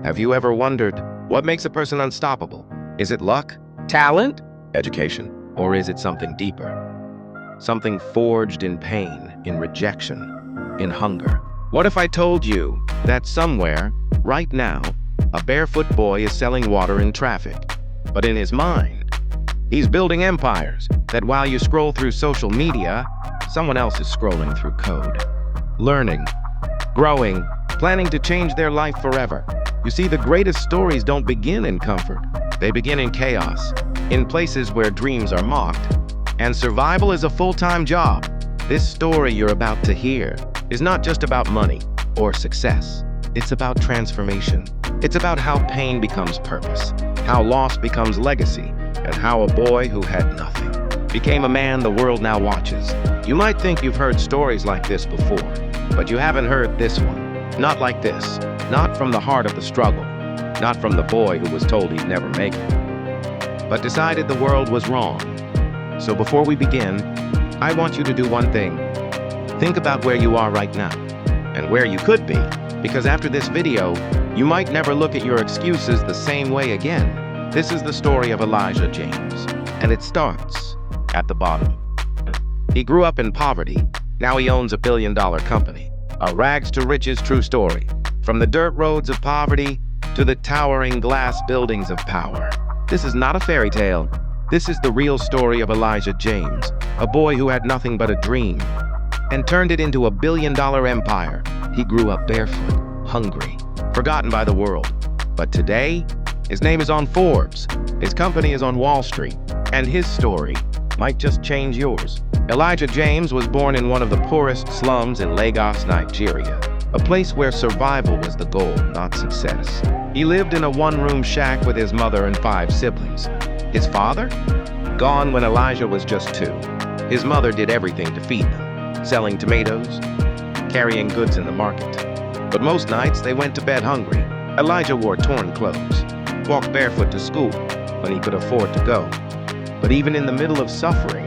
Have you ever wondered what makes a person unstoppable? Is it luck, talent, education, or is it something deeper? Something forged in pain, in rejection, in hunger. What if I told you that somewhere, right now, a barefoot boy is selling water in traffic, but in his mind, he's building empires that while you scroll through social media, someone else is scrolling through code, learning, growing, planning to change their life forever. You see, the greatest stories don't begin in comfort. They begin in chaos, in places where dreams are mocked, and survival is a full-time job. This story you're about to hear is not just about money or success. It's about transformation. It's about how pain becomes purpose, how loss becomes legacy, and how a boy who had nothing became a man the world now watches. You might think you've heard stories like this before, but you haven't heard this one. Not like this. Not from the heart of the struggle. Not from the boy who was told he'd never make it, but decided the world was wrong. So before we begin, I want you to do one thing. Think about where you are right now and where you could be, because after this video, you might never look at your excuses the same way again. This is the story of Elijah James, and it starts at the bottom. He grew up in poverty. Now he owns a billion-dollar company. A rags to riches true story. From the dirt roads of poverty to the towering glass buildings of power. This is not a fairy tale. This is the real story of Elijah James, a boy who had nothing but a dream and turned it into a billion-dollar empire. He grew up barefoot, hungry, forgotten by the world. But today, his name is on Forbes, his company is on Wall Street, and his story might just change yours. Elijah James was born in one of the poorest slums in Lagos, Nigeria, a place where survival was the goal, not success. He lived in a one-room shack with his mother and 5 siblings. His father? Gone when Elijah was just 2. His mother did everything to feed them, selling tomatoes, carrying goods in the market. But most nights they went to bed hungry. Elijah wore torn clothes, walked barefoot to school when he could afford to go. But even in the middle of suffering,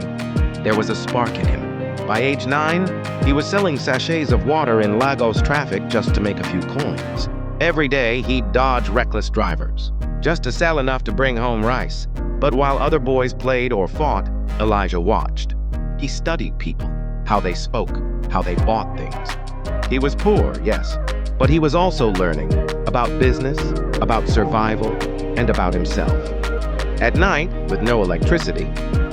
there was a spark in him. By age 9, he was selling sachets of water in Lagos traffic just to make a few coins. Every day, he'd dodge reckless drivers, just to sell enough to bring home rice. But while other boys played or fought, Elijah watched. He studied people, how they spoke, how they bought things. He was poor, yes, but he was also learning about business, about survival, and about himself. At night, with no electricity,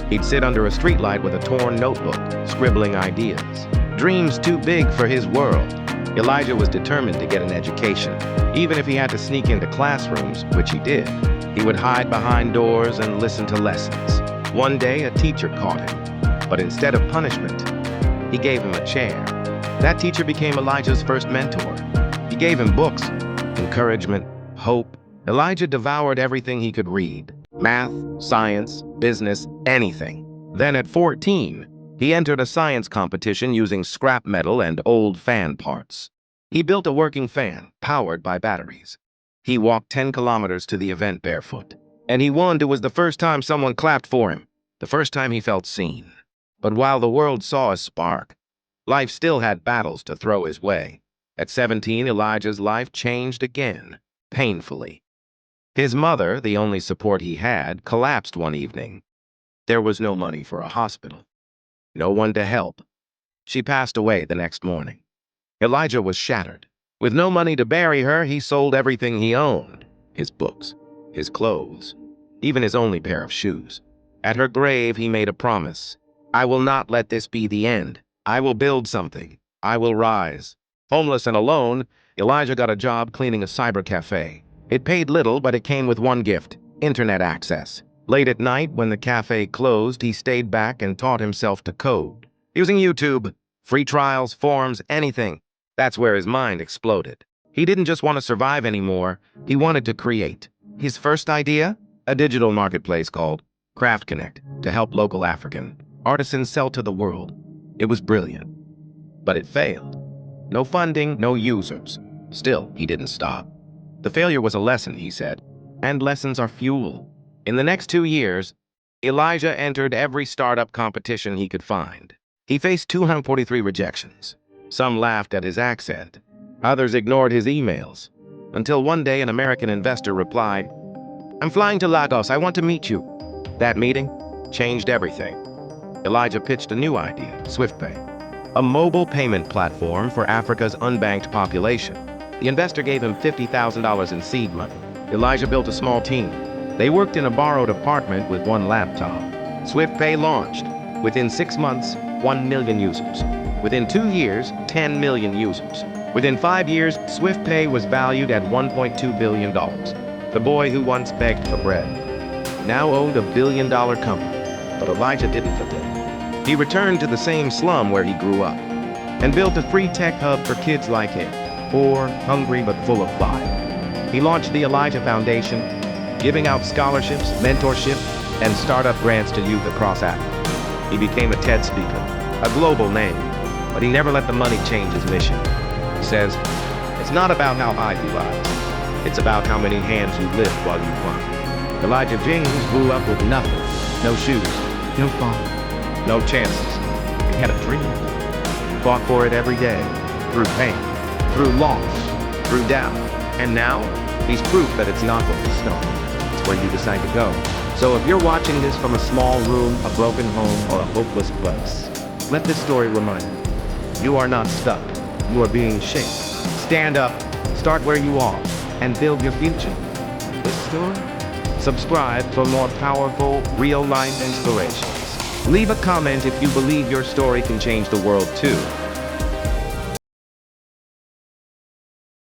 he'd sit under a streetlight with a torn notebook, scribbling ideas. Dreams too big for his world. Elijah was determined to get an education. Even if he had to sneak into classrooms, which he did, he would hide behind doors and listen to lessons. One day, a teacher caught him, but instead of punishment, he gave him a chair. That teacher became Elijah's first mentor. He gave him books, encouragement, hope. Elijah devoured everything he could read. Math, science, business, anything. Then at 14, he entered a science competition using scrap metal and old fan parts. He built a working fan, powered by batteries. He walked 10 kilometers to the event barefoot. And he won. It was the first time someone clapped for him, the first time he felt seen. But while the world saw a spark, life still had battles to throw his way. At 17, Elijah's life changed again, painfully. His mother, the only support he had, collapsed one evening. There was no money for a hospital. No one to help. She passed away the next morning. Elijah was shattered. With no money to bury her, he sold everything he owned. His books, his clothes, even his only pair of shoes. At her grave, he made a promise. I will not let this be the end. I will build something. I will rise. Homeless and alone, Elijah got a job cleaning a cyber cafe. It paid little, but it came with one gift: internet access. Late at night, when the cafe closed, he stayed back and taught himself to code. Using YouTube, free trials, forums, anything. That's where his mind exploded. He didn't just want to survive anymore, he wanted to create. His first idea? A digital marketplace called Craft Connect to help local African artisans sell to the world. It was brilliant, but it failed. No funding, no users. Still, he didn't stop. The failure was a lesson, he said, and lessons are fuel. In the next 2 years, Elijah entered every startup competition he could find. He faced 243 rejections. Some laughed at his accent. Others ignored his emails. Until one day an American investor replied, "I'm flying to Lagos, I want to meet you." That meeting changed everything. Elijah pitched a new idea, SwiftPay, a mobile payment platform for Africa's unbanked population. The investor gave him $50,000 in seed money. Elijah built a small team. They worked in a borrowed apartment with one laptop. SwiftPay launched. Within 6 months, 1 million users. Within 2 years, 10 million users. Within 5 years, SwiftPay was valued at $1.2 billion. The boy who once begged for bread now owned $1 billion company. But Elijah didn't forget. He returned to the same slum where he grew up and built a free tech hub for kids like him, poor, hungry, but full of fire. He launched the Elijah Foundation, giving out scholarships, mentorship, and startup grants to youth across Africa. He became a TED speaker, a global name, but he never let the money change his mission. He says, "It's not about how high you rise. It's about how many hands you lift while you climb." Elijah James grew up with nothing. No shoes, no phone, no chances. He had a dream. He fought for it every day, through pain, through loss, through doubt. And now, he's proof that it's not what you start. It's where you decide to go. So if you're watching this from a small room, a broken home, or a hopeless place, let this story remind you, you are not stuck. You are being shaped. Stand up, start where you are, and build your future. This story? Subscribe for more powerful, real-life inspirations. Leave a comment if you believe your story can change the world too.